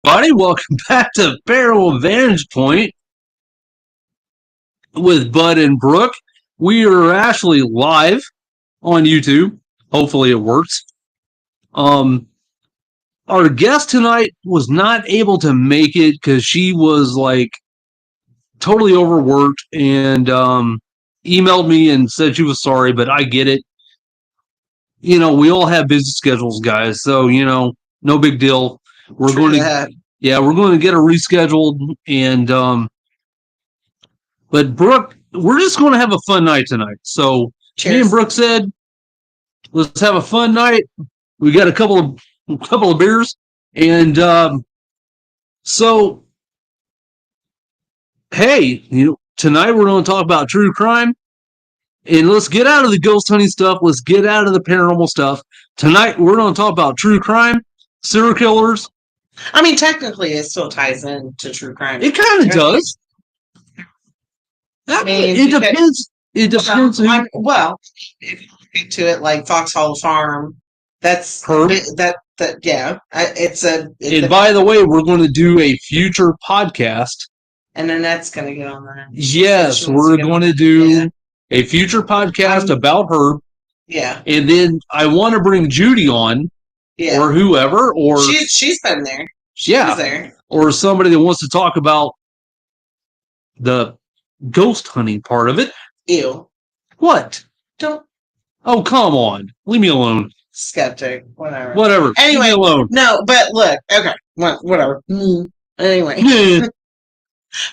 Buddy, welcome back to Paranormal Vantage Point with Bud and Brooke. We are actually live on YouTube. Hopefully, it works. Our guest tonight was not able to make it because she was like totally overworked and emailed me and said she was sorry, but I get it. You know, we all have busy schedules, guys. So no big deal. We're going to we're going to get her rescheduled and but Brooke, we're just going to have a fun night tonight. So Cheers. Me and Brooke said, let's have a fun night. We got a couple of beers, and so hey, tonight we're going to talk about true crime, and let's get out of the ghost hunting stuff. Let's get out of the paranormal stuff. Tonight we're going to talk about true crime, serial killers. I mean, technically, it still ties into true crime. It kind of does. I mean, it depends. It depends. Well, if you get to it like Foxhole Farm, that's Herb. It's and by the way, we're going to do a future podcast, and then that's going to get on that. Yes, we're going to do a future podcast about Herb. Yeah, and then I want to bring Judy on, or whoever, or she's been there. She's there, or somebody that wants to talk about the ghost hunting part of it. Ew. What? Don't. Oh, come on. Leave me alone. Skeptic. Whatever. Anyway. Leave me alone. No, but look. Okay. Whatever. Anyway.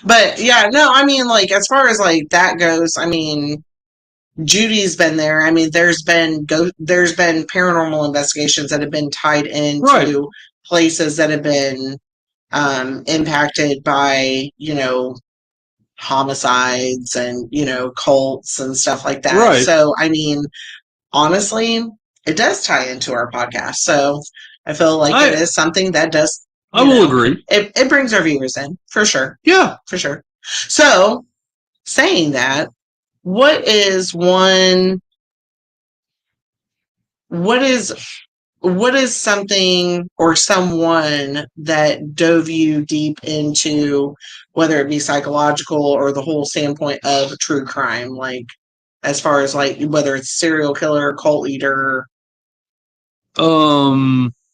But yeah, no, I mean, like, as far as like that goes, I mean, Judy's been there. I mean, there's been paranormal investigations that have been tied into places that have been impacted by, homicides and cults and stuff like that. Right. So I mean, honestly, it does tie into our podcast. So I feel like it is something that does. I will agree. It brings our viewers in for sure. Yeah, for sure. So saying that, what is something or someone that dove you deep into, whether it be psychological or the whole standpoint of true crime, like as far as like whether it's serial killer, cult leader?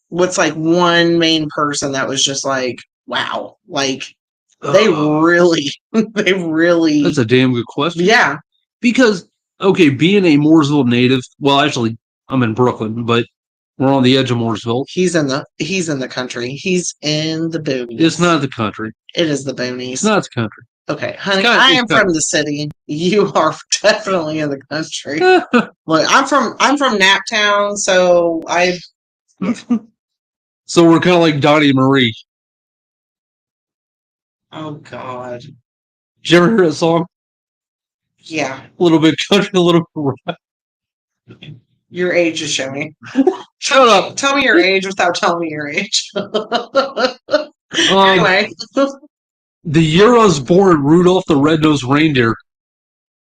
What's like one main person that was just like, wow, like they really That's a damn good question. Yeah. Because being a Mooresville native, well, actually I'm in Brooklyn, but we're on the edge of Mooresville. He's in the country. He's in the boonies. It's not the country. It is the boonies. It's not the country. Okay, honey, I am from the city. You are definitely in the country. Look, I'm from Naptown, so So we're kind of like Donnie and Marie. Oh God! Did you ever hear that song? Yeah. A little bit country, a little bit rock. Your age is showing. Shut up. Tell me your age without telling me your age. Anyway. The year I was born, Rudolph the Red-Nosed Reindeer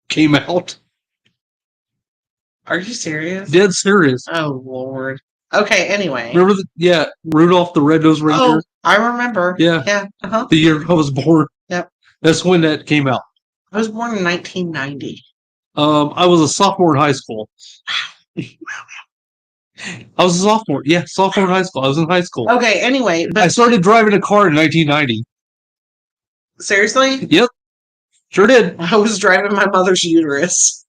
came out. Are you serious? Dead serious. Oh, Lord. Okay, anyway. Remember Rudolph the Red-Nosed Reindeer? Oh, I remember. Yeah. Yeah. Uh-huh. The year I was born. Yep. That's when that came out. I was born in 1990. I was a sophomore in high school. I was a sophomore. Yeah, sophomore in high school. I was in high school. Okay, anyway. I started driving a car in 1990. Seriously? Yep. Sure did. I was driving my mother's uterus.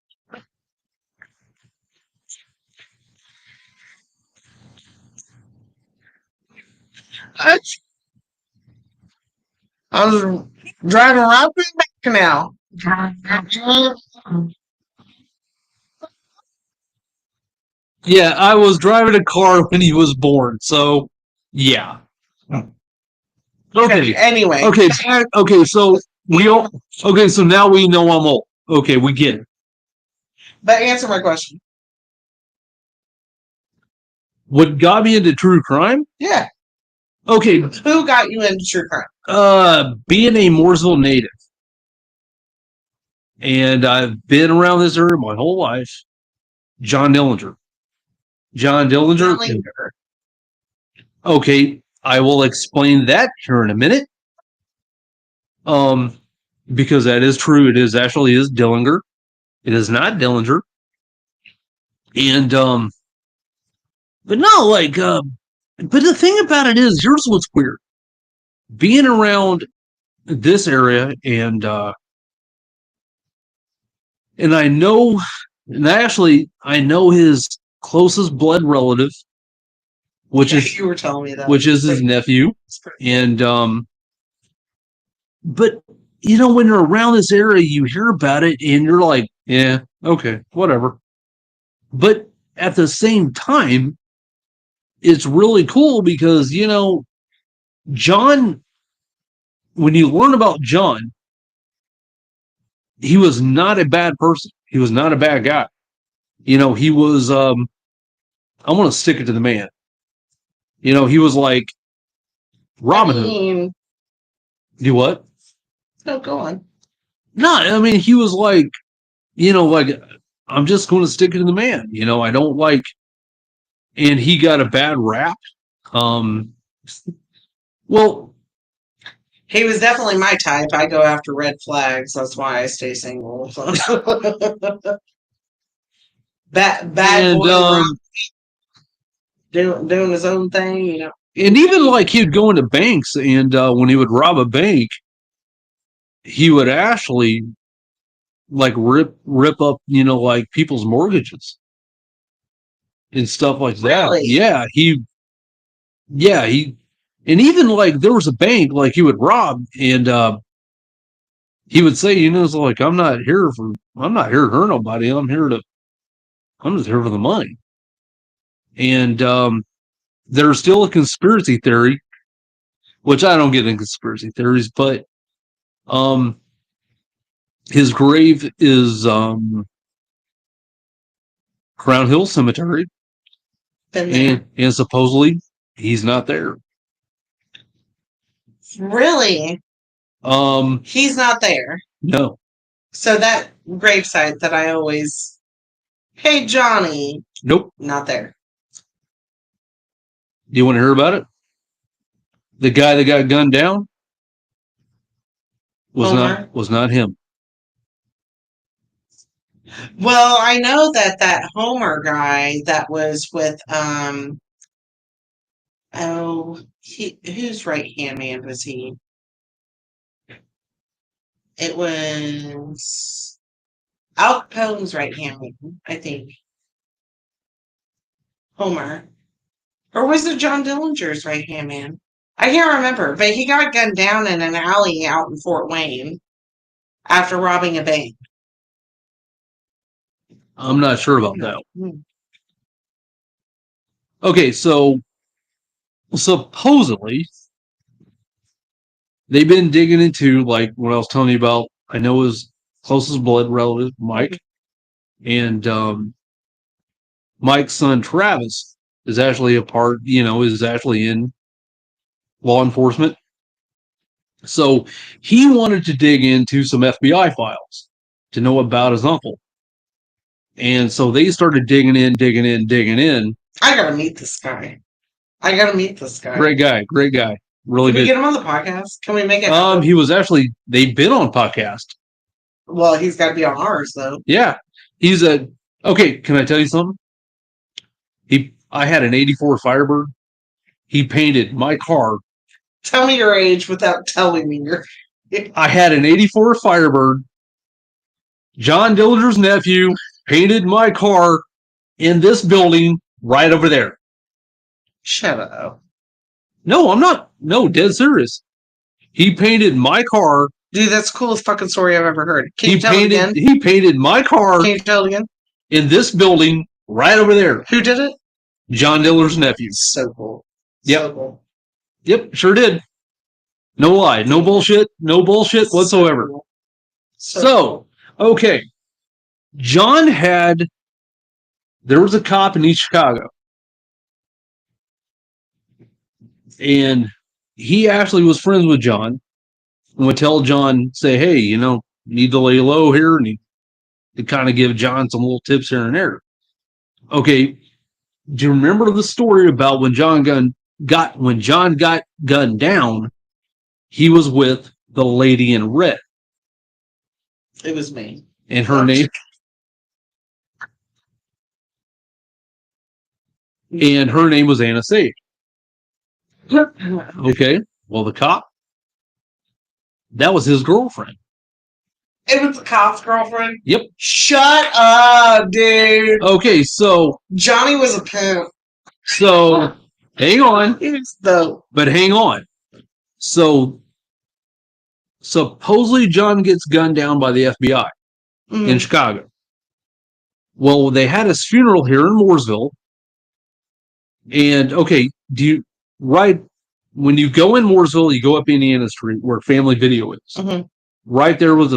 I was driving around through the back canal. Yeah, I was driving a car when he was born, so yeah. Okay. Anyway. Okay. So so now we know I'm old. Okay, we get it. But answer my question. What got me into true crime? Yeah. Okay. Who got you into true crime? Being a Mooresville native. And I've been around this area my whole life. John Dillinger. Okay, I will explain that here in a minute. Because that is true. It is Dillinger. It is not Dillinger. And but no, but the thing about it is, here's what's weird. Being around this area and I know, and actually I know his closest blood relative, which is you were telling me that, which is his nephew, and but when you're around this area, you hear about it, and you're like, yeah, okay, whatever. But at the same time, it's really cool because John. When you learn about John, he was not a bad person. He was not a bad guy. He was. I want to stick it to the man. He was like Robin Hood. Do what? No, go on. No, I mean he was like, I'm just going to stick it to the man. I don't like, and he got a bad rap. Well, he was definitely my type. I go after red flags. That's why I stay single. bad and, boy doing his own thing, And even like he'd go into banks, and when he would rob a bank, he would actually like rip up, like people's mortgages and stuff like that. Really? Yeah, and even like there was a bank like he would rob, and he would say, it's like, I'm not here to hurt nobody. I'm just here for the money. And there's still a conspiracy theory, which I don't get in conspiracy theories, but his grave is Crown Hill Cemetery, and supposedly he's not there. Really? He's not there. No. So that gravesite that I always, hey Johnny. Nope. Not there. Do you want to hear about it? The guy that got gunned down was not him. Well, I know that Homer guy that was with whose right hand man was he? It was Al Capone's right hand man, I think. Homer. Or was it John Dillinger's right hand man? I can't remember, but he got gunned down in an alley out in Fort Wayne after robbing a bank. I'm not sure about that. Okay, so supposedly they've been digging into, like what I was telling you about. I know his closest blood relative, Mike, and Mike's son Travis is actually is actually in law enforcement. So he wanted to dig into some FBI files to know about his uncle. And so they started digging in. I gotta meet this guy. Great guy. Really good. Can we get him on the podcast? Can we make it? He was actually, they've been on podcast. Well, he's got to be on ours, though. Yeah. Okay, can I tell you something? I had an 84 Firebird. He painted my car. Tell me your age without telling me your I had an 84 Firebird. John Dillinger's nephew painted my car in this building right over there. Shut up. No, I'm not. No, dead serious. He painted my car. Dude, that's the coolest fucking story I've ever heard. Can you tell it again? He painted my car. Can you tell it again? In this building right over there. Who did it? John Diller's nephew. So cool. Yep. So cool. Yep, sure did. No lie. No bullshit. No bullshit whatsoever. So okay. There was a cop in East Chicago. And he actually was friends with John and would tell John, say, hey, need to lay low here. And to kind of give John some little tips here and there. Okay. Do you remember the story about when John John got gunned down, he was with the lady in red. It was me. And her name was Anna Sage. Okay. Well, the cop, that was his girlfriend. It was the cop's girlfriend? Yep. Shut up, dude. Okay, so Johnny was a pimp. So hang on. But hang on. So supposedly John gets gunned down by the FBI in Chicago. Well, they had his funeral here in Mooresville. And okay, when you go in Mooresville, you go up Indiana Street where Family Video is. Mm-hmm. Right there was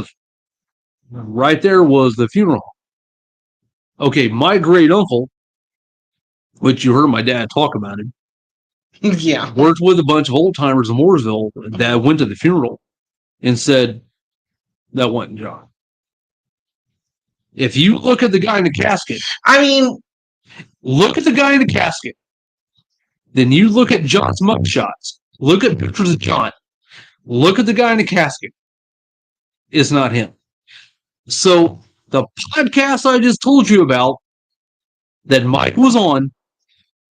the funeral. Okay, my great uncle, which you heard my dad talk about him, yeah, worked with a bunch of old timers in Mooresville that went to the funeral and said that wasn't John. If you look at the guy in the casket, look at the guy in the casket. Then you look at John's mugshots. Look at pictures of John. Look at the guy in the casket. It's not him. So the podcast I just told you about that Mike was on,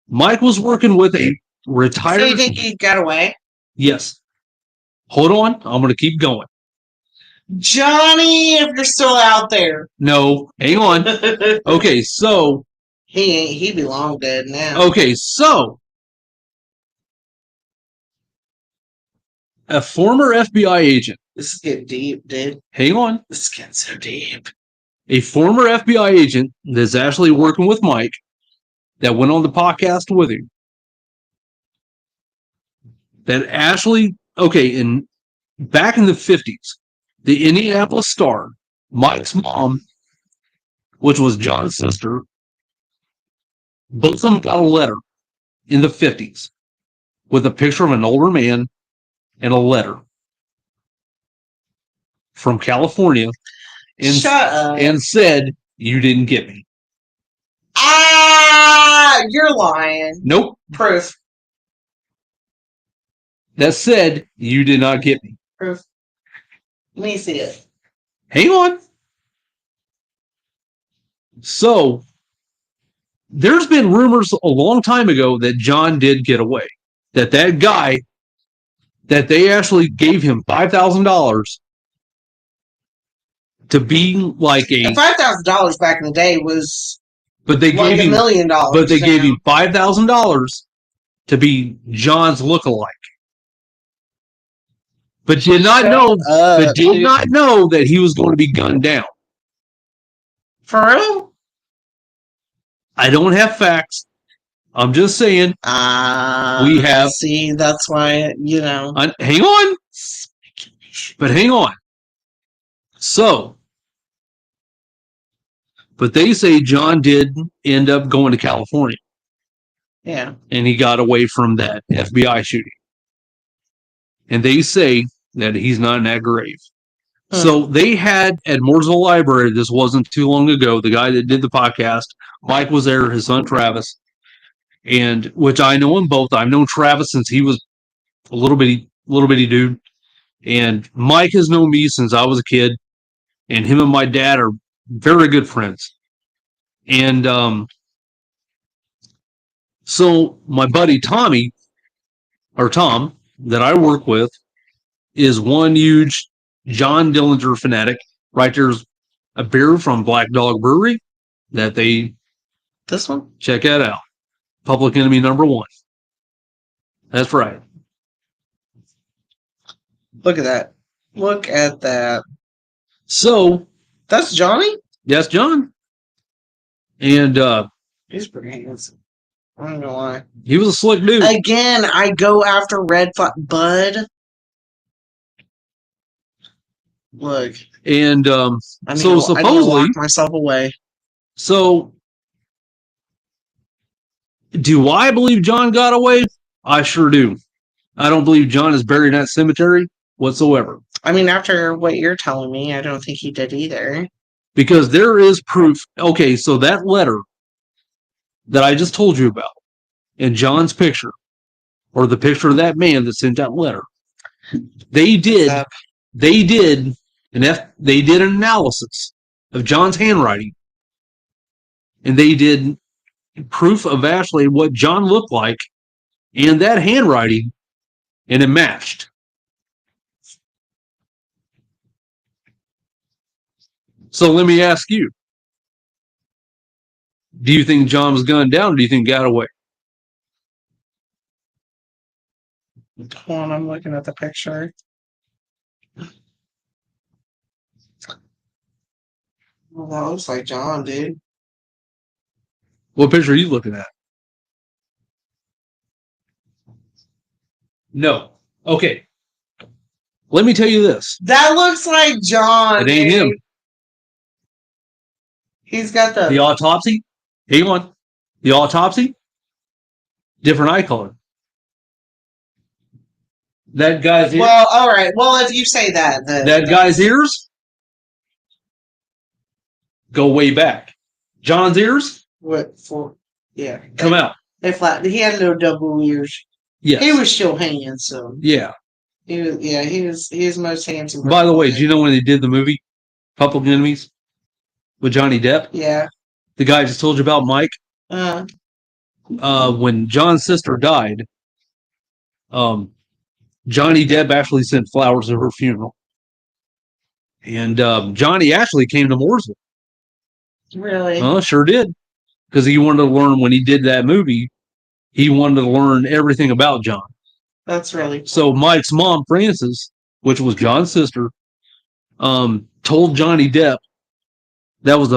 Mike was working with a retired... So you think he got away? Yes. Hold on. I'm going to keep going. Johnny, if you're still out there. No. Hang on. Okay, so... He be long dead now. Okay, so... a former FBI agent. This is getting deep, dude. Hang on. This is getting so deep. A former FBI agent that's actually working with Mike that went on the podcast with him. That actually, back in the 50s, the Indianapolis Star, Mike's mom, which was John's sister, both of them got a letter in the 50s with a picture of an older man and a letter from California and said, "You didn't get me." You're lying. Nope. Proof. That said, "You did not get me." Proof. Let me see it. Hang on. So, there's been rumors a long time ago that John did get away. That guy, that they actually gave him $5,000 to be like a... $5,000 back in the day was but they like gave him $1 million. But they gave him $5,000 to be John's lookalike. But did not know that he was going to be gunned down. For real? I don't have facts. I'm just saying. We have. See, that's why, hang on. But hang on. So, but they say John did end up going to California. Yeah. And he got away from that FBI shooting. And they say that he's not in that grave. So they had at Mooresville Library, this wasn't too long ago, the guy that did the podcast, Mike was there, his son Travis, and which I know them both. I've known Travis since he was a little bitty dude. And Mike has known me since I was a kid. And him and my dad are very good friends. And so my buddy Tom, that I work with, is one huge John Dillinger fanatic. Right there's a beer from Black Dog Brewery that they... This one? Check that out. Public Enemy #1. That's right. Look at that. Look at that. So... That's Johnny? That's John. And... he's pretty handsome. I'm not gonna lie. He was a slick dude. Again, I go after Red Bud. Look. And so supposedly... I need to lock myself away. So... do I believe John got away? I sure do. I don't believe John is buried in that cemetery whatsoever. I mean, after what you're telling me, I don't think he did either. Because there is proof. Okay, so that letter that I just told you about, and John's picture, or the picture of that man that sent that letter. They did an analysis of John's handwriting, and they did proof of actually what John looked like and that handwriting, and it matched. So let me ask you, do you think John was gunned down, or do you think he got away? Hold on, I'm looking at the picture. Well, that looks like John, dude. What picture are you looking at? No. Okay. Let me tell you this. That looks like John. It ain't dude. him. He's got The autopsy? Hang on. The autopsy? Different eye color. That guy's ears? Well, all right. Well, if you say that, then That guy's ears go way back. John's ears what for? Yeah, come out. they flat. He had no double ears. Yes. He was still handsome. Yeah. He was. Yeah, he was most handsome. By the way, do you know when they did the movie Public Enemies with Johnny Depp? Yeah. The guy I just told you about, Mike. When John's sister died, Johnny Depp actually sent flowers to her funeral. And Johnny actually came to Mooresville. Really? Sure did. Because he wanted to learn, when he did that movie, he wanted to learn everything about John. That's really cool. So Mike's mom, Frances, which was John's sister, told Johnny Depp that was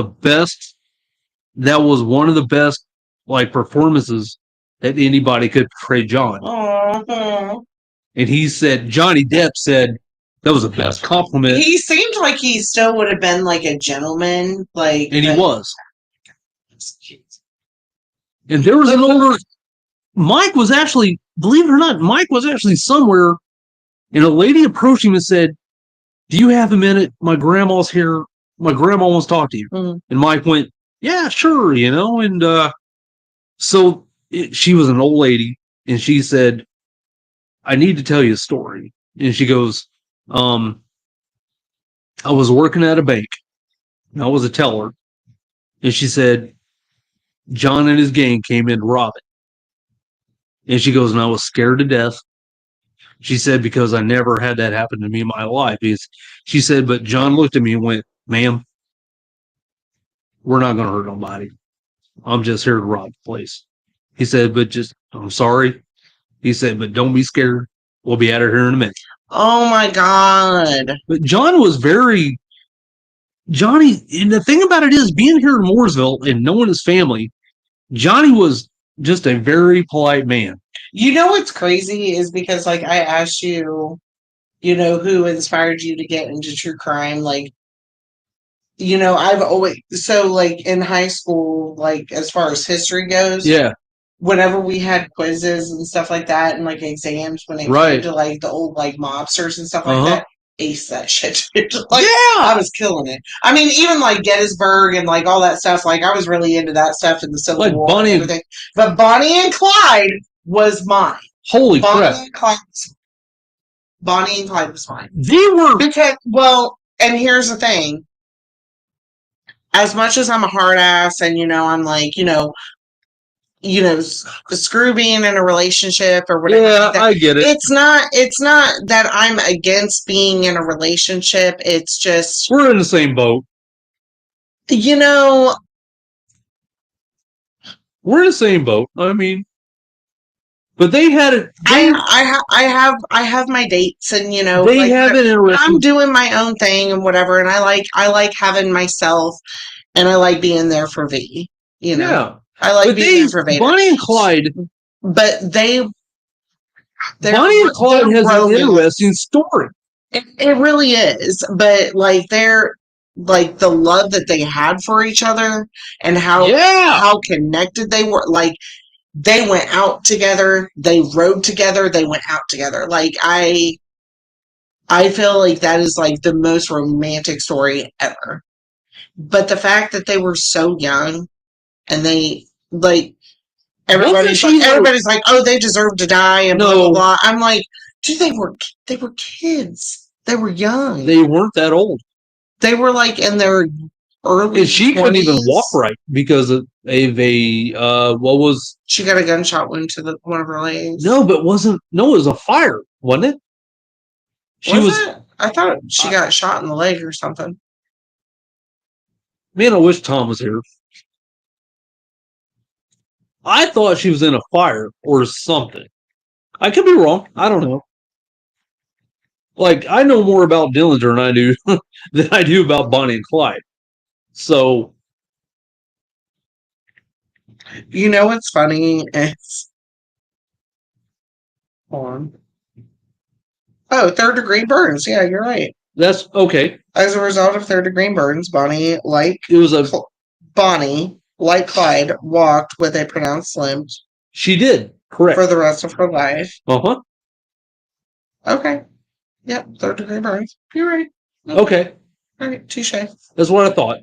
one of the best performances that anybody could portray John. Aww. And he said, Johnny Depp said, that was the best compliment. He seemed like he still would have been like a gentleman, and he was. And there was an older. Mike was actually, believe it or not, Mike was actually somewhere, and a lady approached him and said, "Do you have a minute? My grandma's here. My grandma wants to talk to you." Mm-hmm. And Mike went, "Yeah, sure," And she was an old lady, and she said, "I need to tell you a story." And she goes, "I was working at a bank, and I was a teller." And she said, John and his gang came in to rob it. And she goes, and I was scared to death. She said, because I never had that happen to me in my life. She said, but John looked at me and went, ma'am, we're not going to hurt nobody. I'm just here to rob the place. He said, I'm sorry. He said, but don't be scared. We'll be out of here in a minute. Oh my God. But John was Johnny, and the thing about it is, being here in Mooresville and knowing his family, Johnny was just a very polite man. You know what's crazy is because, I asked you, who inspired you to get into true crime? I've always, in high school, as far as history goes, yeah. Whenever we had quizzes and stuff like that, and exams, when it came to the old mobsters and stuff like that, ace that shit. I was killing it. I mean, even Gettysburg and all that stuff. I was really into that stuff in the Civil War Bonnie and everything. But Bonnie and Clyde was mine. Holy crap! Bonnie and Clyde was mine. They were and here's the thing. As much as I'm a hard ass, and I'm screw being in a relationship or whatever. Yeah, I get it. It's not that I'm against being in a relationship. It's just we're in the same boat. We're in the same boat. I mean, but they had it. I have my dates, and they have it interesting. I'm doing my own thing and whatever, and I like having myself, and I like being there for V. Yeah. I like being there for Vader. Bonnie and Clyde. But Bonnie and Clyde has an interesting story. It really is. But they're the love that they had for each other and how connected they were. They went out together, they rode together, they went out together. I feel like that is the most romantic story ever. But the fact that they were so young, and they Everybody's like, oh, they deserve to die and blah No. blah blah. I'm like, dude, they were kids. They were young. They weren't that old. They were like in their early. And she couldn't even 20s. walk right because of a what was? She got a gunshot wound to one of her legs. No, but it was a fire, wasn't it? She was. It? I thought she got shot in the leg or something. Man, I wish Tom was here. I thought she was in a fire or something. I could be wrong. I don't know. Like, I know more about Dillinger than I do about Bonnie and Clyde. So, you know what's funny? It's on. Oh, third-degree burns. Yeah, you're right. that's okay. As a result of third-degree burns, Bonnie, like Clyde, walked with a pronounced limp. She did, correct. For the rest of her life. Uh-huh. Okay. Yep, third-degree burns. You're right. Okay. All right, touche. That's what I thought.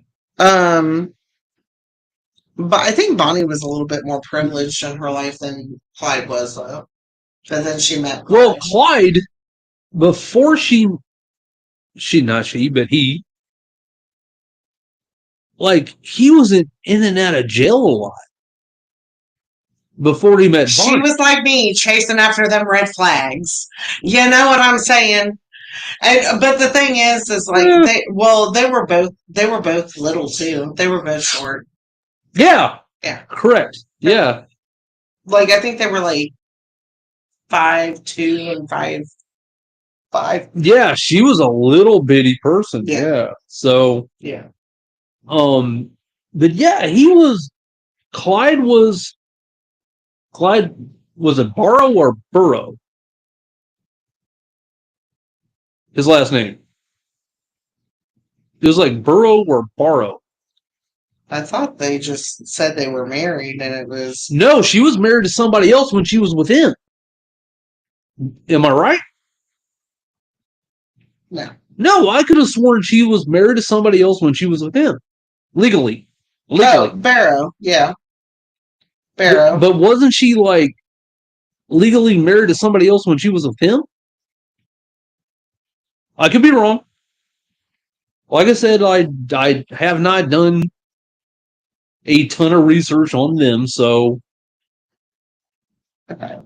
But I think Bonnie was a little bit more privileged in her life than Clyde was, though. But then she met Clyde. Well, Clyde, before he, like, he was in and out of jail a lot before he met Bonnie. She was like me, chasing after them red flags. You know what I'm saying? But the thing is like they were both little too. They were both short. Yeah. Yeah. Correct. Yeah. Like I think they were like 5'2" and 5'5". Yeah, she was a little bitty person. Yeah. So yeah. But yeah, Clyde was it Barrow or Burrow? His last name. It was like Burrow or Barrow. I thought they just said they were married and it was... No, she was married to somebody else when she was with him. Am I right? No. No, I could have sworn she was married to somebody else when she was with him. Legally. Oh, Barrow. Yeah. Barrow. But wasn't she like legally married to somebody else when she was with him? I could be wrong. Like I said, I have not done a ton of research on them, so. Okay.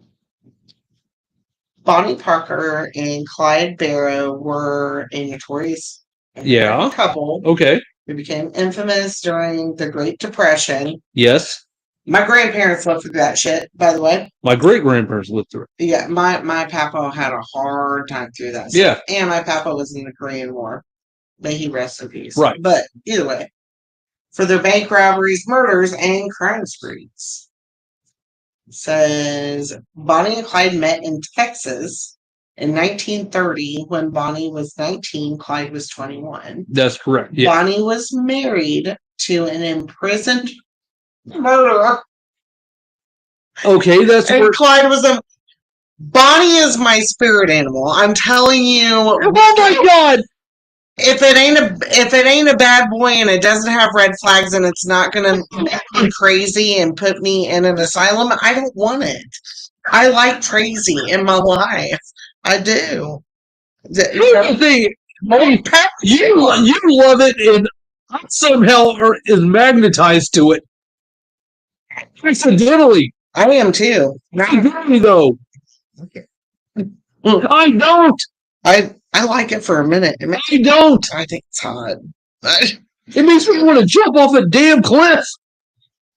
Bonnie Parker and Clyde Barrow were a notorious couple. Okay. Who became infamous during the Great Depression. Yes. My grandparents lived through that shit, by the way. My great-grandparents lived through it. Yeah, my papa had a hard time through that. Yeah. And my papa was in the Korean War. May he rest in peace. Right. But either way, for their bank robberies, murders, and crime sprees. It says Bonnie and Clyde met in Texas in 1930 when Bonnie was 19, Clyde was 21. That's correct. Yeah. Bonnie was married to an imprisoned murderer. Okay, that's and Clyde was a... Bonnie is my spirit animal. I'm telling you. Oh my God! If it ain't a bad boy and it doesn't have red flags and it's not gonna make me crazy and put me in an asylum, I don't want it. I like crazy in my life. I do. Here's the thing. You love it and I somehow is magnetized to it. Accidentally. I am too. Not really though. Okay. I don't. I like it for a minute. I don't. I think it's hot. It makes me want to jump off a damn cliff.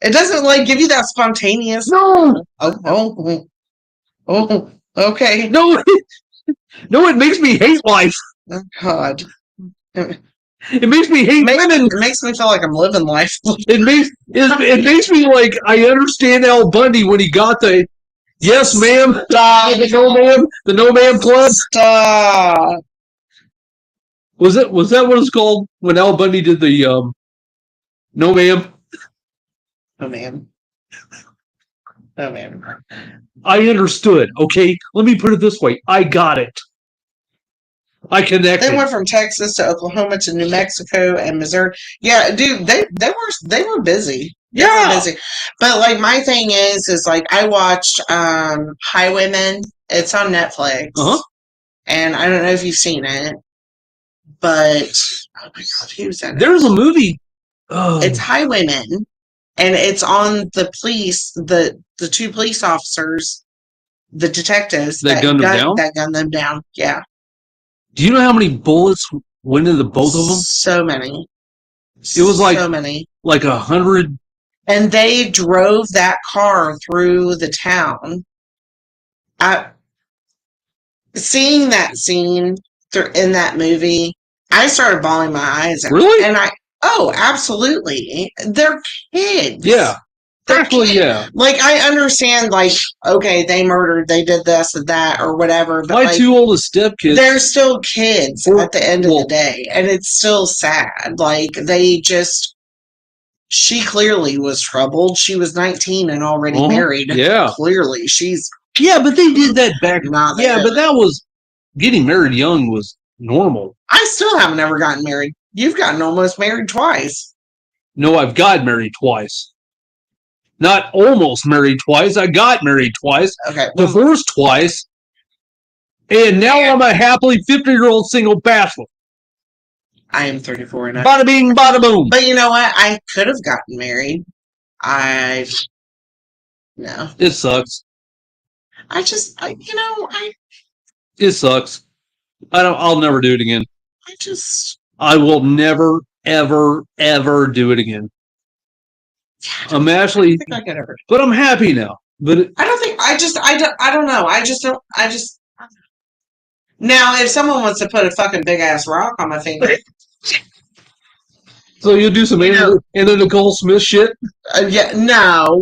It doesn't like give you that spontaneous. No. Oh. Okay. No. No, it makes me hate life. Oh, God. It makes me hate women. It makes me feel like I'm living life. It makes me like I understand Al Bundy when he got the yes, ma'am. Stop. The no ma'am club. Stop. Was that what it's called when Al Bundy did the no ma'am? No ma'am. No ma'am. I understood. Okay, let me put it this way. I got it. I connected. They went from Texas to Oklahoma to New Mexico and Missouri. Yeah, dude, they were busy. Yeah. busy. But like my thing is like I watched Highwaymen. It's on Netflix. Uh-huh. And I don't know if you've seen it, but oh my god, who's in it? There's a movie. It's Highwaymen, and it's on the police, the two police officers, the detectives That gunned them down? that gunned them down. Yeah. Do you know how many bullets went into both of them? So many. It was like so many. like 100. And they drove that car through the town. Seeing that scene in that movie, I started bawling my eyes out. Really? And absolutely. They're kids. Yeah. They're Actually, kids. yeah. Like, I understand, like, okay, they murdered, they did this and that or whatever. But My like, two oldest stepkids. they're still kids at the end of the day. And it's still sad. Like, she clearly was troubled. She was 19 and already married. Yeah. Clearly. Yeah, but they did that back. But that was getting married young was normal. I still haven't ever gotten married. You've gotten almost married twice. No, I've got married twice. Not almost married twice. I got married twice. Okay. Divorced twice. And now I'm a happily 50-year-old single bachelor. I am 34 now. Bada bing, bada boom. But you know what? I could have gotten married. No. It sucks. It sucks. I'll never do it again. I will never, ever, ever do it again. I'm actually, but I'm happy now. But I don't know. Now, if someone wants to put a fucking big ass rock on my finger. So you'll do some Anna Nicole Smith shit? Yeah, no.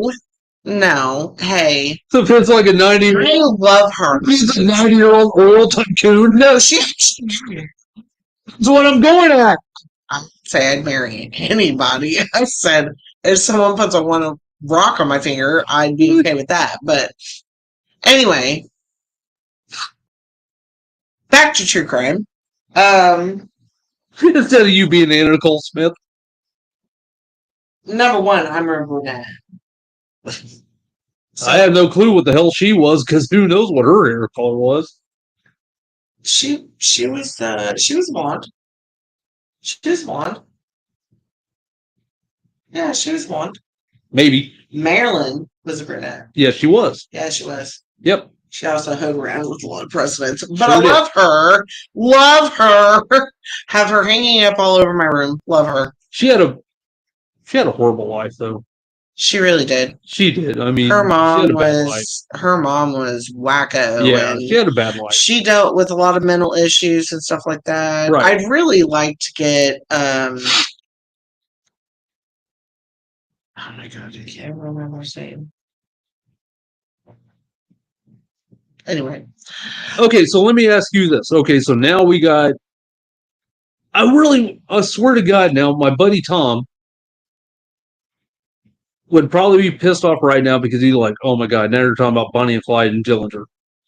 Hey. So if it's like a 90-year-old. I love her. She's a 90-year-old oil tycoon. No, That's what I'm going at. I say I'd marry anybody. I said if someone puts a rock on my finger, I'd be okay with that. But anyway, back to true crime. Instead of you being Anna Nicole Smith. Number one, I'm a brunette. I have no clue what the hell she was because who knows what her hair color was. She was blonde. She was blonde. Yeah, she was blonde. Maybe. Marilyn was a brunette. Yeah, she was. Yeah, she was. Yep. She also hung around with a lot of presidents. But I love her. Love her. Have her hanging up all over my room. Love her. She had a horrible life though. She really did. She did. I mean, her mom was wacko. Yeah, she had a bad life. She dealt with a lot of mental issues and stuff like that. Right. I'd really like to get oh my god, I can't remember his name. Anyway. Okay, so let me ask you this. Okay, so now we got I swear to God now, my buddy Tom would probably be pissed off right now because he's like, oh my God, now you're talking about Bonnie and Clyde and Dillinger.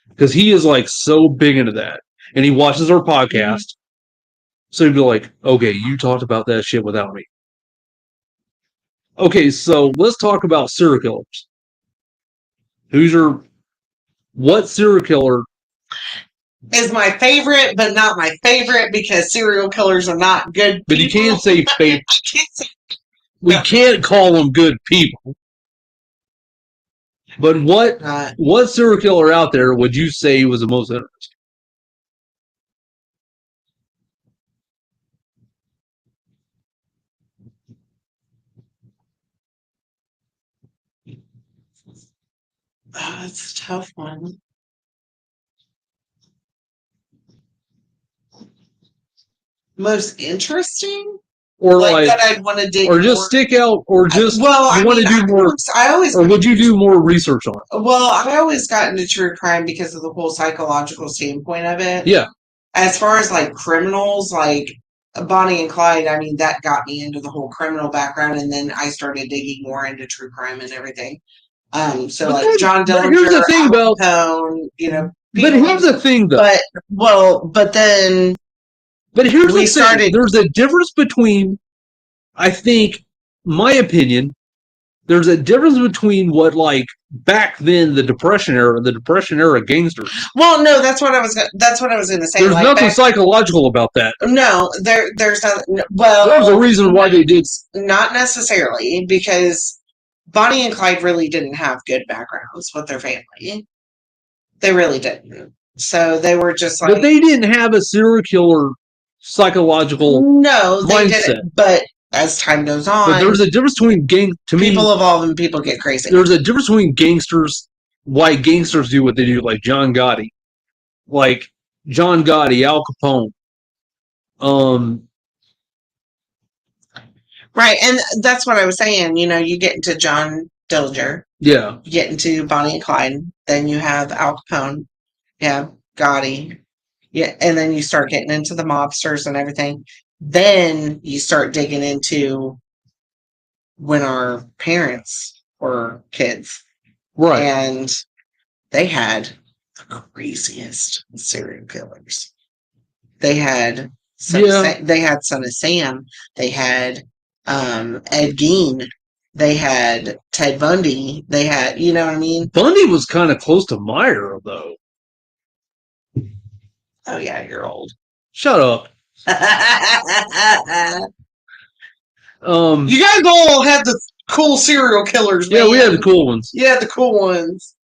Because he is like so big into that. And he watches our podcast. So he'd be like, okay, you talked about that shit without me. Okay, so let's talk about serial killers. What serial killer is my favorite, but not my favorite because serial killers are not good people. But you can't say favorite. We can't call them good people. But what serial killer out there would you say was the most interesting? That's a tough one. Most interesting? Or like that I'd want to dig or just more, stick out, or just you want to do more. Or would you do more research on it? Well, I always got into true crime because of the whole psychological standpoint of it. Yeah. As far as like criminals, like Bonnie and Clyde, I mean, that got me into the whole criminal background, and then I started digging more into true crime and everything. So but like John Dillinger, here's the thing about Capone, But here's the thing, though. But here's the thing. There's a difference between, I think, my opinion, there's a difference between what, like, back then, the Depression era gangsters. Well, no, that's what I was going to say. There's like nothing psychological about that. No, there's not. Well, There's a reason why they did. Not necessarily, because Bonnie and Clyde really didn't have good backgrounds with their family. They really didn't. So they were just like. But they didn't have a serial killer psychological. No, they mindset. didn't. But as time goes on, but there's a difference between people evolve and people get crazy. There's a difference between gangsters, why gangsters do what they do, like John Gotti, Al Capone. Right, and that's what I was saying. You get into John Dillinger. Yeah. You get into Bonnie and Clyde. Then you have Al Capone. Yeah, Gotti. Yeah, and then you start getting into the mobsters and everything. Then you start digging into when our parents were kids. Right. And they had the craziest serial killers. They had Son of Sam. They had Ed Gein. They had Ted Bundy. They had, you know what I mean? Bundy was kind of close to Meyer, though. Oh, yeah, you're old. Shut up. You guys all had the cool serial killers, man. Yeah, we had the cool ones. Yeah, the cool ones.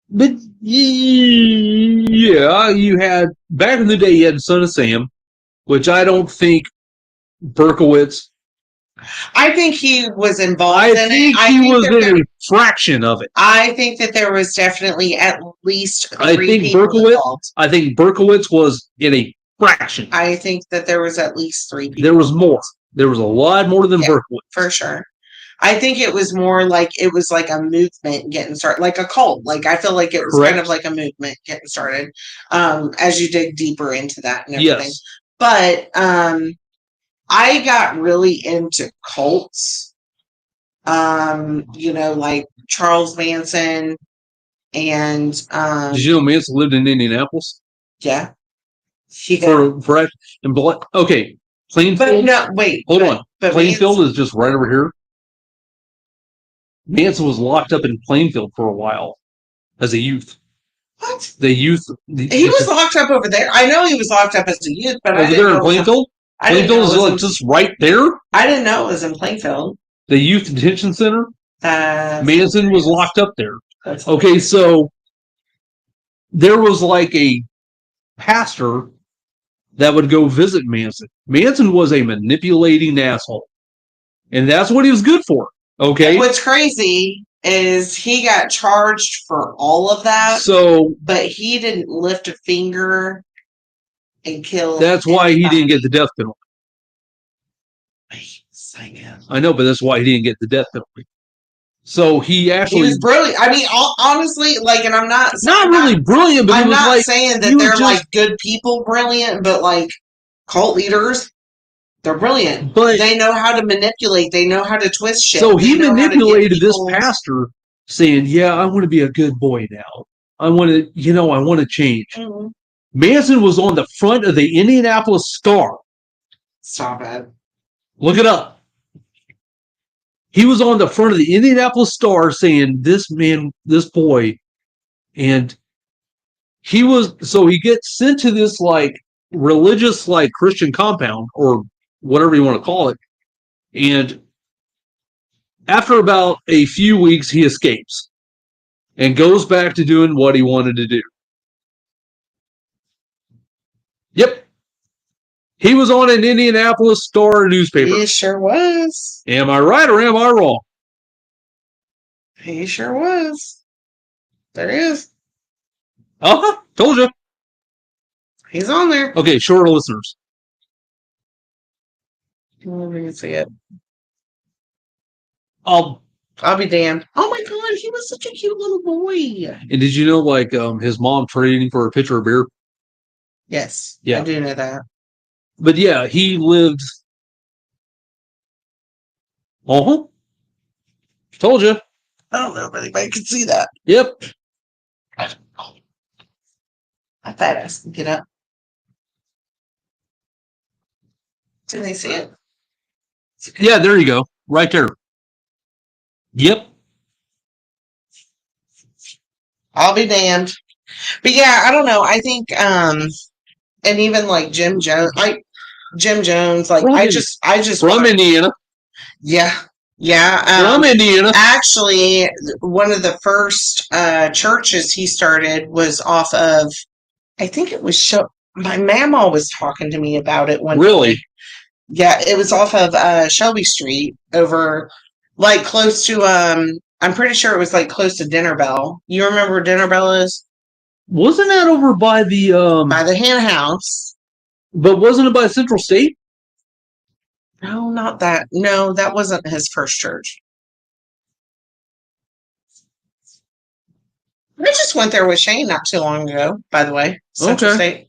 But, yeah, you had, back in the day, you had Son of Sam, which I don't think Berkowitz. I think he was involved in it. I think he was in a fraction of it. I think that there was definitely at least three people involved. I think Berkowitz was in a fraction. I think that there was at least 3 people. There was more. There was a lot more than Berkowitz. For sure. I think it was more like it was like a movement getting started, like a cult. Like I feel like it was kind of like a movement getting started as you dig deeper into that and everything. Yes. But I got really into cults, like Charles Manson and did you know Manson lived in Indianapolis? Yeah. Okay, Plainfield. But no, wait. Hold on. Plainfield is just right over here. Manson was locked up in Plainfield for a while as a youth. What? He was locked up over there. I know he was locked up as a youth, but over there in Plainfield. Plainfield is like just right there. I didn't know it was in Plainfield. The youth detention center. Manson was locked up there. Okay, so there was like a pastor that would go visit Manson. Manson was a manipulating asshole, and that's what he was good for. Okay. What's crazy is he got charged for all of that. But he didn't lift a finger and kill. That's why he didn't get the death penalty. I know, but that's why he didn't get the death penalty. So he was brilliant. I mean, honestly, and I'm not really brilliant, but I'm not saying that they're like good people, brilliant, but like cult leaders. They're brilliant. But they know how to manipulate. They know how to twist shit. So he manipulated this pastor saying, yeah, I want to be a good boy now. I want to change. Mm-hmm. Manson was on the front of the Indianapolis Star. Stop it. Look it up. He was on the front of the Indianapolis Star saying, this boy. And he gets sent to this religious Christian compound or whatever you want to call it. And after about a few weeks, he escapes and goes back to doing what he wanted to do. Yep. He was on an Indianapolis Star newspaper. He sure was. Am I right or am I wrong? He sure was. There he is. Uh-huh. Told you. He's on there. Okay, shorter listeners. Let me see it. I'll be damned. Oh my God, he was such a cute little boy. And did you know, his mom traded him for a pitcher of beer? Yes. Yeah. I do know that. But yeah, he lived. Uh-huh. Told you. I don't know if anybody can see that. Yep. I thought I can get up. Can they see it? Yeah, there you go. Right there. Yep. I'll be damned. But yeah, I don't know. I think, and even like Jim Jones, like From, I just from Indiana. yeah, yeah. From Indiana. Actually, one of the first churches he started was off of, I think it was my mama was talking to me about it one Really? day. Yeah, it was off of Shelby Street over like close to I'm pretty sure it was like close to Dinner Bell. You remember where Dinner Bell is? Wasn't that over by the By the hen house. but wasn't it by Central State? No, not that. No, that wasn't his first church. I just went there with Shane not too long ago, by the way. Central Okay. State.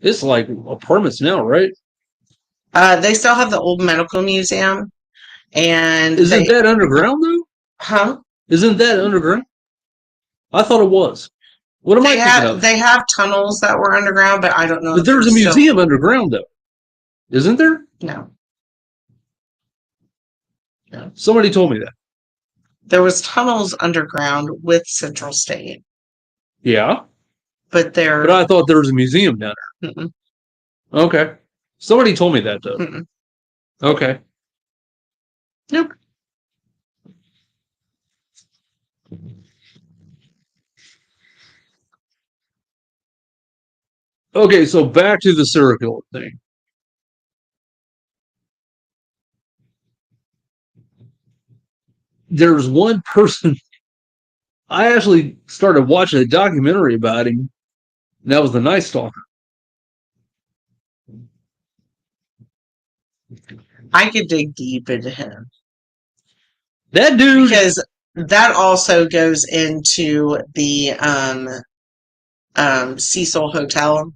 It's like apartments now, right? They still have the old medical museum, and Isn't that underground though? huh? Isn't that underground? I thought it was. What am I thinking of? They have tunnels that were underground, but I don't know. But if there's a they're still- museum underground though, isn't there? No, Somebody told me that. there was tunnels underground with Central State, Yeah, but they're but I thought there was a museum down there. mm-mm, Okay, somebody told me that though. mm-mm. Okay. Nope. Okay, so back to the serial killer thing. There's one person. I actually started watching a documentary about him, and that was the Night Stalker. I could dig deep into him That dude. because that also goes into the Cecil Hotel.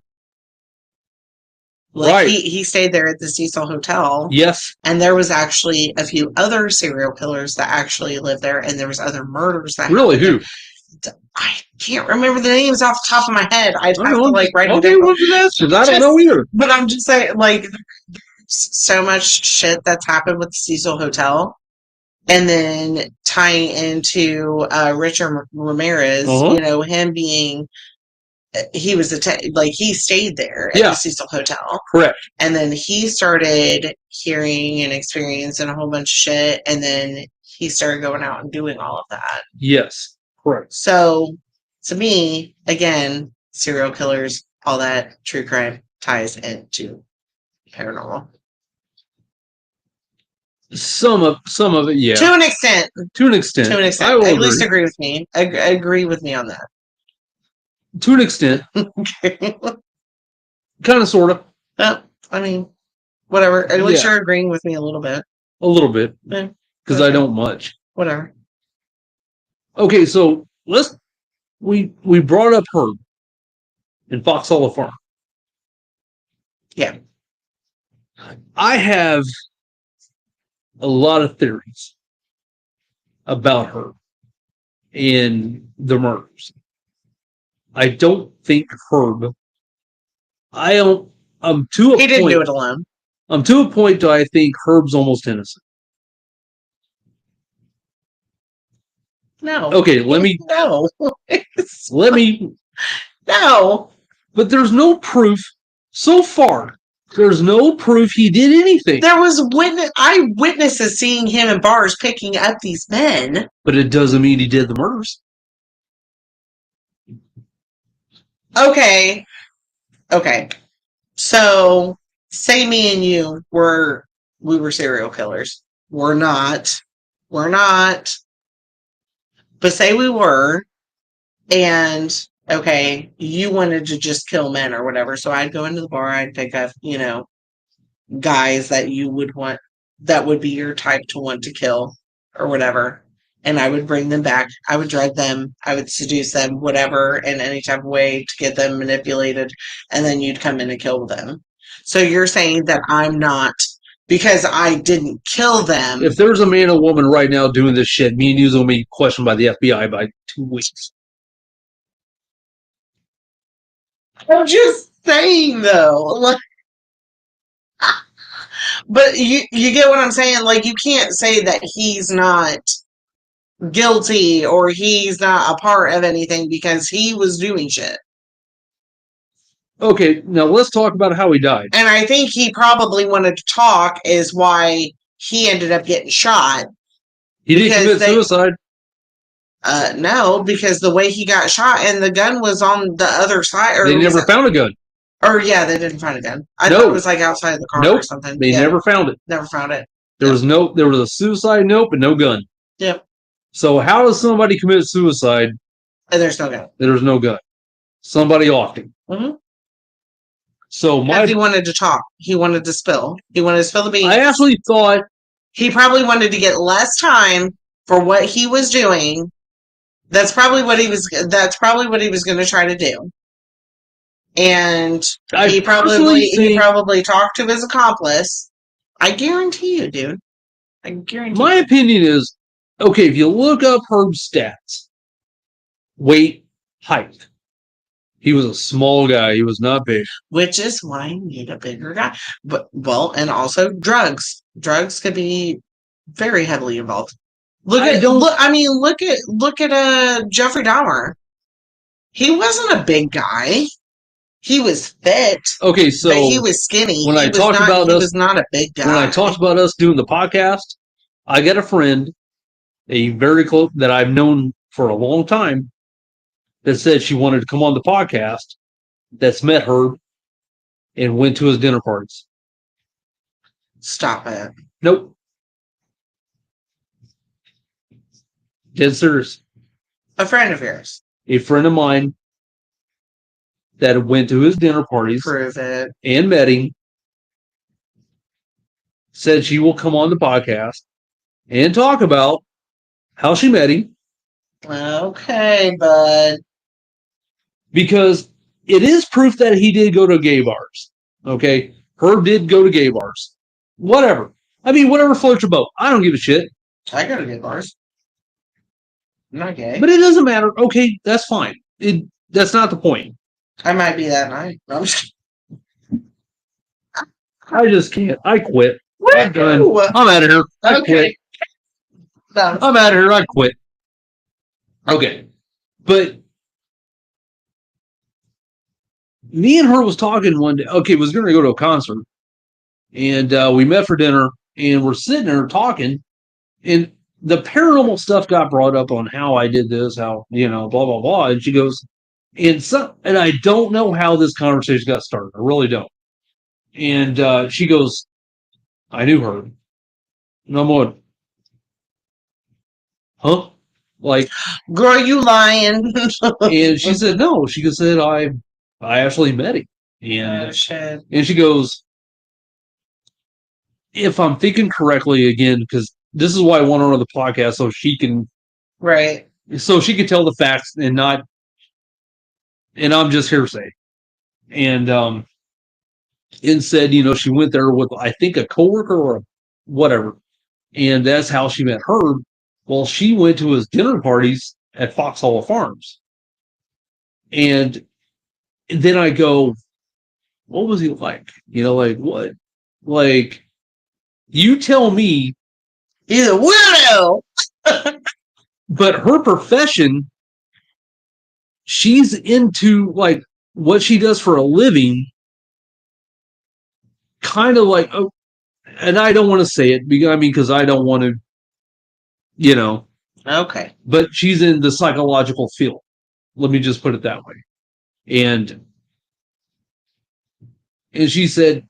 Like Right. he stayed there at the Cecil Hotel. Yes. And there was actually a few other serial killers that actually lived there, and there was other murders that Really? happened Who? there. I can't remember the names off the top of my head. I'd have to like write them Okay, down. what's the answer? I don't know either. But I'm just saying, like, there's so much shit that's happened with the Cecil Hotel, and then tying into Richard Ramirez, Uh-huh. you know, him being he was like he stayed there at Yeah. the Cecil Hotel. Correct. And then he started hearing and experiencing a whole bunch of shit, and then he started going out and doing all of that. Yes. Correct. So, to me, again, serial killers, all that true crime ties into paranormal Some of it, yeah. to an extent. To an extent. To an extent, I will at least agree. agree with me. Agree with me on that. To an extent. Kind of, sort of. I mean, whatever. At least Yeah. you're agreeing with me a little bit. A little bit. Yeah, Because okay. I don't much. Whatever. Okay, so we brought up Herb in Fox Hollow Farm. Yeah. I have a lot of theories about Herb and the murders. I don't think Herb. I'm to a He didn't point. do it alone. I'm to a point that I think Herb's almost innocent. No. Okay, let me. No. No. But there's no proof so far. There's no proof he did anything. There was eyewitnesses seeing him in bars picking up these men. But it doesn't mean he did the murders. Okay. So, say me and you were serial killers. We're not. But say we were, and okay, you wanted to just kill men or whatever. So I'd go into the bar, I'd pick up, guys that you would want, that would be your type to want to kill or whatever. And I would bring them back. I would drug them. I would seduce them, whatever, in any type of way to get them manipulated. And then you'd come in and kill them. So you're saying that I'm not, because I didn't kill them. If there's a man or woman right now doing this shit, me and you's gonna be questioned by the FBI by 2 weeks. I'm just saying, though. But you get what I'm saying? Like, you can't say that he's not guilty or he's not a part of anything because he was doing shit. Okay, now let's talk about how he died. And I think he probably wanted to talk is why he ended up getting shot. He didn't commit suicide. No, because the way he got shot and the gun was on the other side. Or they never found a gun. Or yeah, they didn't find a gun. I thought it was like outside the car or something. They never found it. Never found it. There was a suicide note, but no gun. Yep. So how does somebody commit suicide? And there's no gun. There's no gun. Somebody offed him. Mm-hmm. So he wanted to talk. He wanted to spill. He wanted to spill the beans. I actually thought he probably wanted to get less time for what he was doing. That's probably what he was going to try to do. And he probably talked to his accomplice. I guarantee you, dude. I guarantee. My opinion is, okay, if you look up Herb's stats, weight, height, he was a small guy. He was not big. Which is why you need a bigger guy. But and also drugs. Drugs could be very heavily involved. Look at Jeffrey Dahmer. He wasn't a big guy. He was fit. Okay, so but he was skinny. When I talked about he was not a big guy. When I talked about us doing the podcast, I got a friend, a very close that I've known for a long time, that said she wanted to come on the podcast. That's met Herb and went to his dinner parties. Stop it. Nope. Dead serious. A friend of yours. A friend of mine that went to his dinner parties. Prove it. And met him. Said she will come on the podcast and talk about how she met him. Okay, bud. Because it is proof that he did go to gay bars. Okay? Herb did go to gay bars. Whatever. I mean, whatever floats your boat. I don't give a shit. I go to gay bars. I'm not gay. But it doesn't matter. Okay, that's fine. That's not the point. I might be that night. I just can't. I quit. I'm done. I'm out of here. I quit. No. I'm out of here. I quit. Okay. But me and her was talking one day. Okay, was going to go to a concert. And we met for dinner. And we're sitting there talking. And the paranormal stuff got brought up on how I did this, how, blah, blah, blah. And she goes, and I don't know how this conversation got started. I really don't. And she goes, I knew her. And I'm going, huh? Like, girl, you lying. And she said, no. She said, I actually met him. And she goes, if I'm thinking correctly again, because this is why I want her on the podcast so she can, right? So she can tell the facts and not, and I'm just hearsay. And said, she went there with, I think, a coworker or whatever, and that's how she met Herb. Well, she went to his dinner parties at Fox Hollow Farms, and then I go, what was he like? Like what? Like, you tell me. He's a weirdo. But her profession, she's into like what she does for a living, kind of like, and I don't want to say it because I don't want to, Okay. But she's in the psychological field. Let me just put it that way. And she said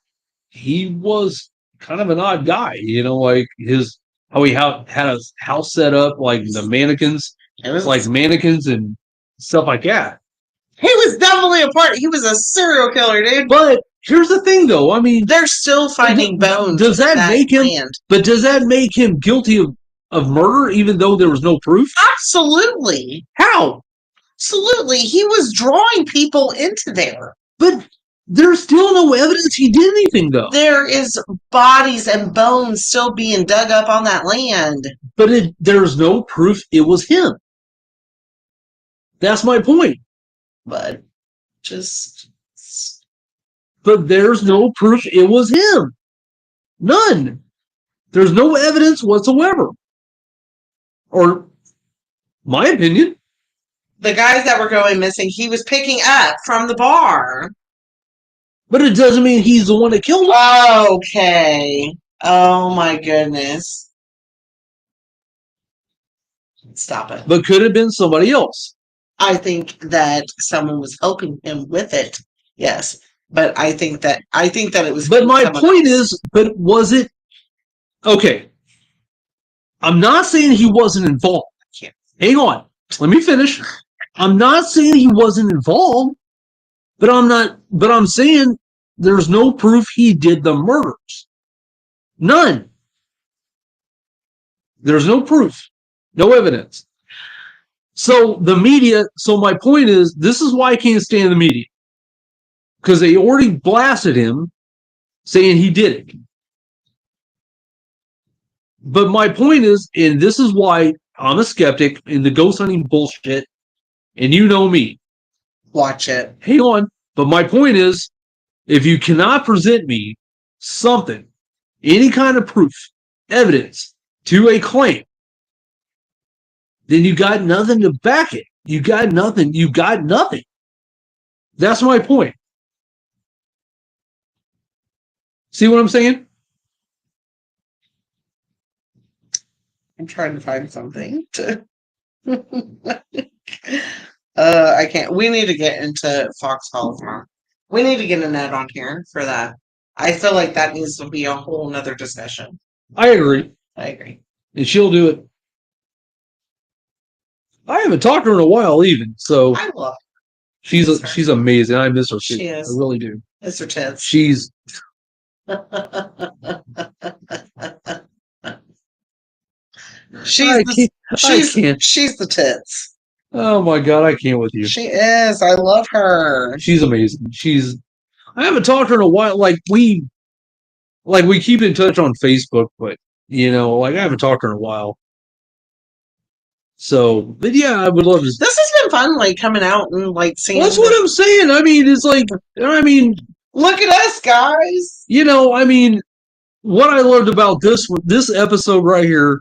he was kind of an odd guy, like how he had a house set up, like the mannequins, it was like mannequins and stuff like that. He was definitely he was a serial killer, dude. But here's the thing, though. I mean, they're still finding bones. Does that make him? But does that make him guilty of murder, even though there was no proof? Absolutely. How? Absolutely. He was drawing people into there. But there's still no evidence he did anything, though. There is bodies and bones still being dug up on that land. But there's no proof it was him. That's my point. But there's no proof it was him. None. There's no evidence whatsoever. Or My opinion. The guys that were going missing, he was picking up from the bar. But it doesn't mean he's the one that killed him. Okay. Oh my goodness. Stop it. But could have been somebody else. I think that someone was helping him with it. Yes. But I think that it was. But my point else. is, but was it okay? I'm not saying he wasn't involved. Hang on. Let me finish. I'm not saying he wasn't involved, but I'm saying there's no proof he did the murders. None. There's no proof. No evidence. So the media, so my point is, this is why I can't stand the media. Because they already blasted him saying he did it. But my point is, and this is why I'm a skeptic in the ghost hunting bullshit, and you know me. Watch it. Hang on. But my point is, if you cannot present me something, any kind of proof, evidence to a claim, then you got nothing to back it. You got nothing. You got nothing. That's my point. See what I'm saying? I'm trying to find something to. I can't. We need to get into Foxhole tomorrow. We need to get Annette on here for that. I feel like that needs to be a whole nother discussion. I agree. I agree. And she'll do it. I haven't talked to her in a while, even. So I love her. She's amazing. I miss her. She is. I really do. It's her tits. She's. She's the tits. Oh my god, I can't with you. She is. I love her. She's amazing. I haven't talked to her in a while. Like we keep in touch on Facebook, but I haven't talked to her in a while. So, but yeah, I would love to. This has been fun, like coming out and like seeing. That's what I'm saying. I mean, it's like, look at us, guys. What I loved about this episode right here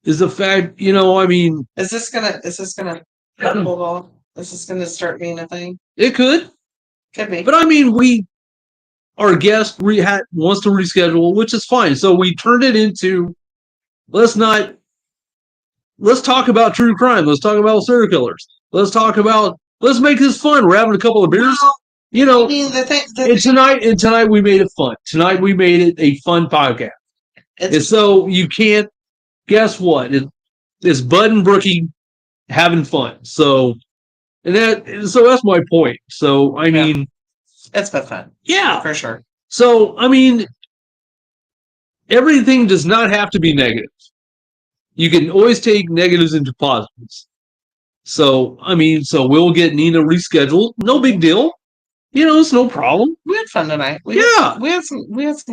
is the fact, is this gonna hold on? Is this gonna start being a thing? It could be. But our guest wants to reschedule, which is fine. So we turned it into let's talk about true crime. Let's talk about serial killers. Let's make this fun. We're having a couple of beers. Tonight we made it fun. Tonight we made it a fun podcast. And so you can't guess what? It's Bud and Brookie having fun. So that's my point. So it's been fun. Yeah. For sure. So everything does not have to be negative. You can always take negatives into positives. So we'll get Nina rescheduled. No big deal. It's no problem. We had fun tonight. We had some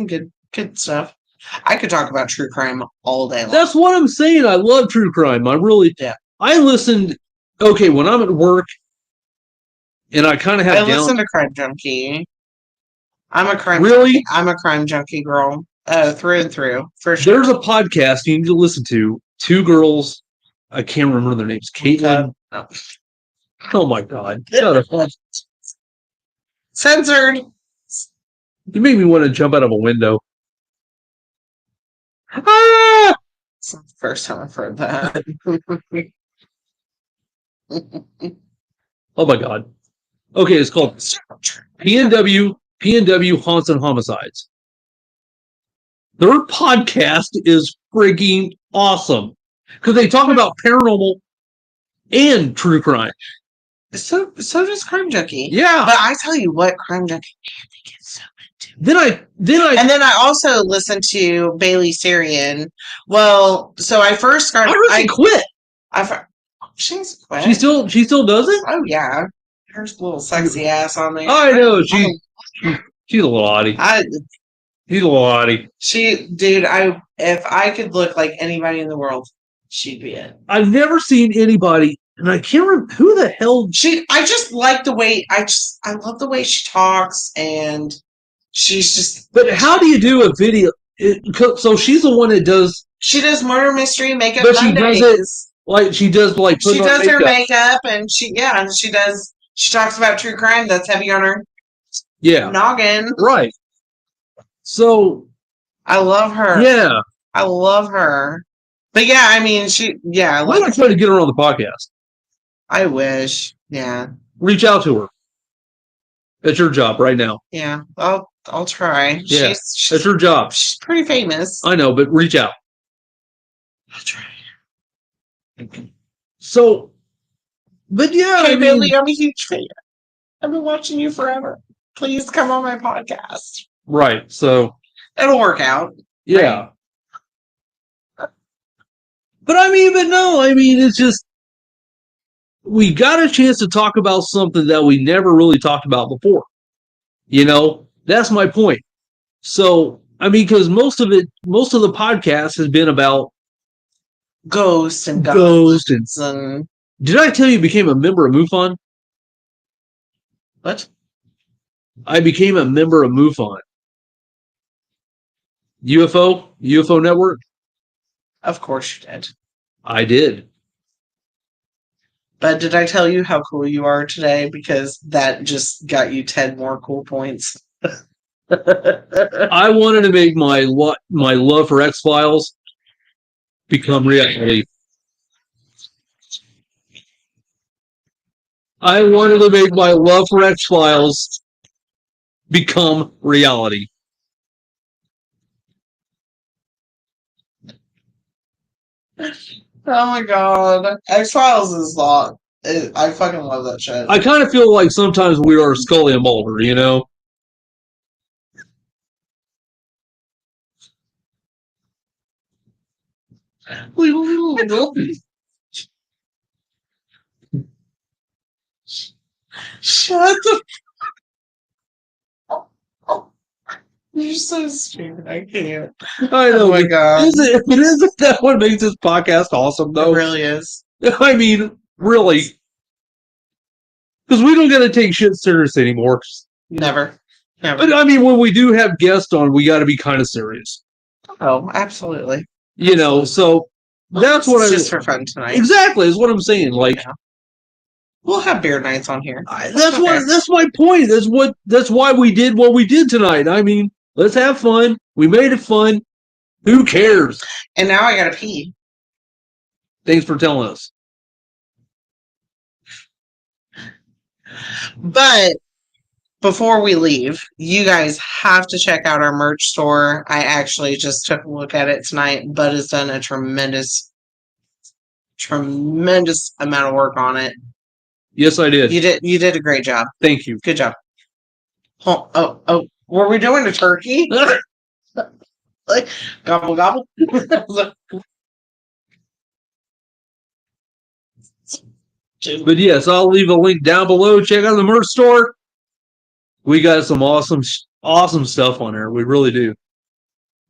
good stuff. I could talk about true crime all day long. That's what I'm saying. I love true crime. I really do. I listened. Okay, when I'm at work, and I kind of have. I listen to Crime Junkie. I'm a crime. Really? Junkie. I'm a crime junkie girl, through and through. For sure. There's a podcast you need to listen to. Two girls. I can't remember their names. Caitlin. Oh my god! Censored. You made me want to jump out of a window. Ah! It's the first time I've heard that. Oh my god. Okay, it's called PNW Haunts and Homicides. Their podcast is freaking awesome because they talk about paranormal and true crime. So does Crime Junkie. Yeah. But I tell you what, Crime Junkie, man, they get so into. And then I also listened to Bailey Sarian. Well, so I first started. I quit. She's quit. She still does it? Oh yeah. Her little sexy ass on there. I know. She's a little hottie. She's a little hottie. If I could look like anybody in the world, she'd be it. I've never seen anybody, and I can't remember who the hell. I just like the way. I love the way she talks, and she's just. But how do you do a video? So she's the one that does. She does murder mystery makeup. But she does it Like she does, like She putting on does her makeup. makeup, and she does. She talks about true crime. That's heavy on her Yeah, noggin. right. So I love her. yeah, I love her. But yeah, I mean, I'm gonna try to get her on the podcast. I wish. Yeah. Reach out to her. That's your job right now. Yeah. I'll try. Yeah, She's that's your job. she's pretty famous. I know, but reach out. I'll try. So, but yeah, Hey I mean, Billy, I'm a huge fan. I've been watching you forever. Please come on my podcast. right. So, It'll work out. yeah. But no, it's just, we got a chance to talk about something that we never really talked about before. That's my point. So, because most of the podcast has been about Ghosts and ghosts and did I tell you I became a member of MUFON? what? I became a member of MUFON. UFO Network? Of course you did. I did. But did I tell you how cool you are today? Because that just got you 10 more cool points. I wanted to make my love for X-Files become reality. I wanted to make my love for X-Files become reality. Oh my god. X-Files is long. I fucking love that shit. I kind of feel like sometimes we are Scully and Mulder, Shut the You're so stupid. I can't. I know. Oh my god. Isn't that what makes this podcast awesome, though? It really is. Really. Because we don't got to take shit serious anymore. Never. But when we do have guests on, we got to be kind of serious. Oh, absolutely. So that's what it's just for fun tonight. Exactly, is what I'm saying. We'll have beer nights on here. That's my point. That's why we did what we did tonight. Let's have fun. We made it fun. Who cares? And now I gotta pee. Thanks for telling us. But before we leave, you guys have to check out our merch store. I actually just took a look at it tonight. Bud has done a tremendous amount of work on it. Yes, I did. You did a great job. Thank you. Good job. Oh, were we doing a turkey? Like gobble gobble. But yes, I'll leave a link down below. Check out the merch store. We got some awesome stuff on there. We really do.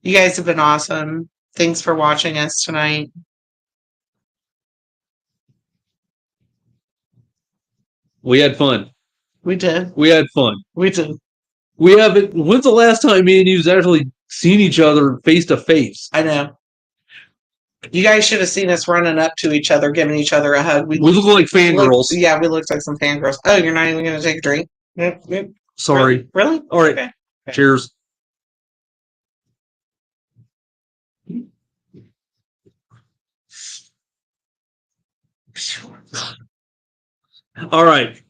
You guys have been awesome. Thanks for watching us tonight. We had fun. We did. We had fun. We did. We haven't. When's the last time me and you've actually seen each other face to face? I know. You guys should have seen us running up to each other, giving each other a hug. We look like fangirls. Yeah, we looked like some fangirls. Oh, you're not even going to take a drink? Sorry. Really? All right. Okay. Cheers. All right.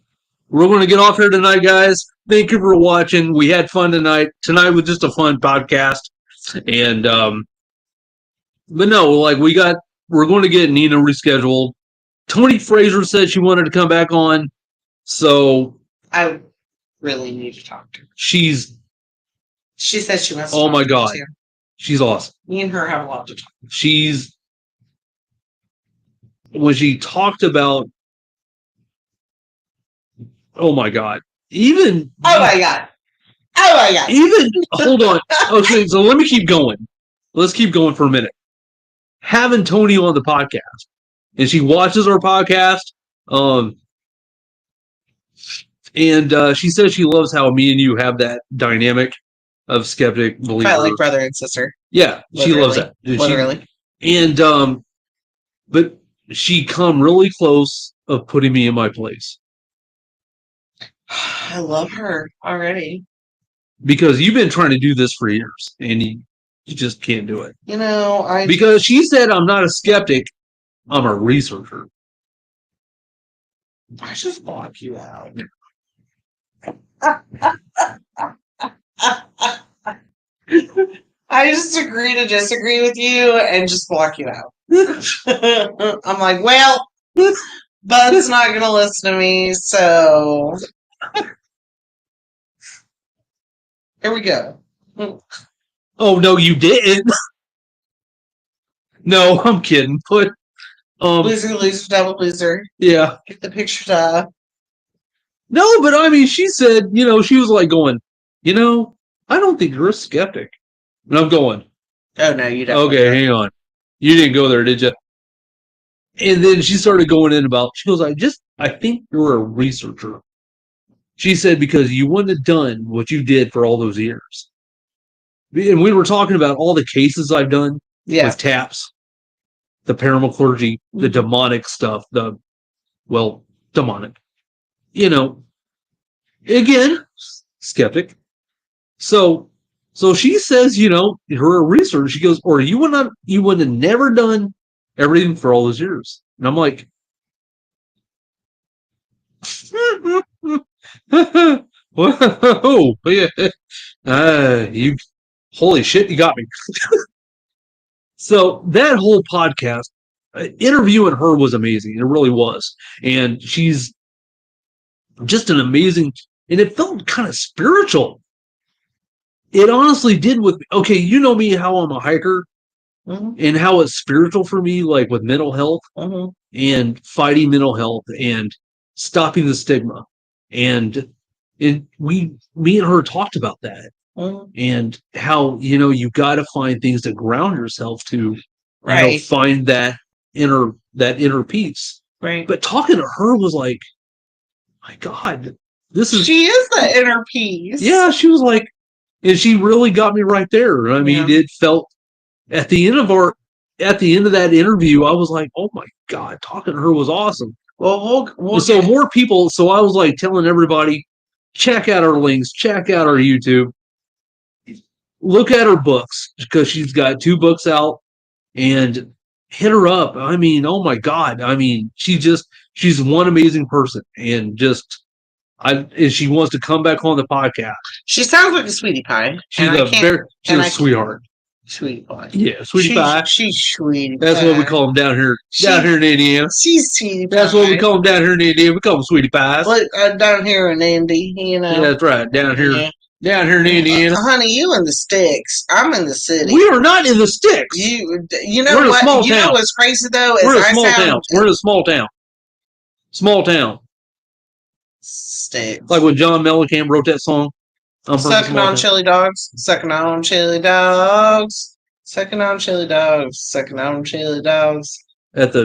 We're going to get off here tonight, guys. Thank you for watching. We had fun tonight. Tonight was just a fun podcast. And, but no, we're going to get Nina rescheduled. Tony Fraser said she wanted to come back on. So I really need to talk to her. She says she wants to oh talk my to God. me too. She's awesome. Me and her have a lot to talk. When she talked about, oh my God. Even. Oh my God. Even, hold on. Okay, so let me keep going. Let's keep going for a minute. Having Tony on the podcast, and she watches our podcast, and she says she loves how me and you have that dynamic of skeptic believer. Like brother and sister. Yeah, Literally. she loves that. Literally. And but she come really close of putting me in my place. I love her already. Because you've been trying to do this for years, and you just can't do it. You know, Because she said I'm not a skeptic, I'm a researcher. I just block you out. I just agree to disagree with you and just block you out. I'm like, well, Bud's not going to listen to me, so here we go. Oh no, you didn't. No, I'm kidding. But loser, double loser. Yeah. Get the picture up. No, but I mean, she said, she was like going, I don't think you're a skeptic. And I'm going, oh no, you don't. Okay, hang on. You didn't go there, did you? And then she started going in about, she goes, I think you're a researcher. She said, because you wouldn't have done what you did for all those years. And we were talking about all the cases I've done with TAPS, the paranormal clergy, the demonic stuff, demonic. Again, skeptic. So she says, her research, she goes, or you would have never done everything for all those years. And I'm like, whoa, yeah. Holy shit, you got me. So that whole podcast, interviewing her was amazing. It really was. And she's just an amazing, and it felt kind of spiritual. It honestly did with me. Okay, you know me, how I'm a hiker, and how it's spiritual for me, like with mental health and fighting mental health and stopping the stigma. And me and her talked about that. And how, you got to find things to ground yourself to, find that inner peace. Right. But talking to her was like, my God, she is the inner peace. Yeah, she was like, and she really got me right there. I mean, it felt at the end of that interview, I was like, oh my God, talking to her was awesome. Well, more people. So I was like telling everybody, check out our links, check out our YouTube, look at her books, because she's got 2 books out, and hit her up. I mean, oh my God. I mean, she's one amazing person, and if she wants to come back on the podcast. She sounds like a sweetie pie. She's a sweetheart. Sweetie pie. Yeah, sweetie pie. She's sweetie pie. That's what we call them down here in Indiana. She's sweetie pie. That's what we call them down here in Indiana. We call them sweetie pies. Down here in Indy, Yeah, that's right. Down here in Indiana. Honey, you in the sticks. I'm in the city. We are not in the sticks. You know what? Small you town. know what's crazy though? We're in a small town. We're in a small town. Small town. Sticks. Like when John Mellencamp wrote that song. Sucking on chili dogs. Sucking on chili dogs. Sucking on chili dogs. Sucking on chili dogs. That's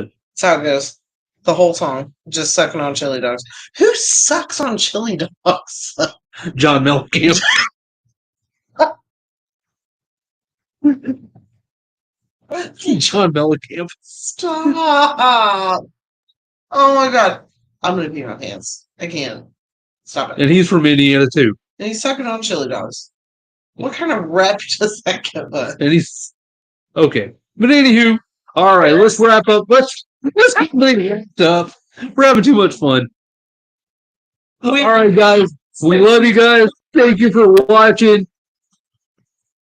how it goes. The whole song. Just sucking on chili dogs. Who sucks on chili dogs? John Mellencamp. John Mellencamp. Stop. Oh my God. I'm going to pee my pants. I can't. Stop it. And he's from Indiana too. And he's sucking on chili dogs. What kind of rep does that give us? And he's okay. But anywho, all right, let's wrap up. Let's complete it up. We're having too much fun. All right, guys. We love you guys. Thank you for watching.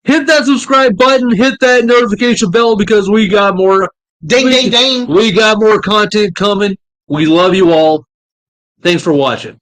Hit that subscribe button. Hit that notification bell, because we got more. Ding, ding, ding. We got more content coming. We love you all. Thanks for watching.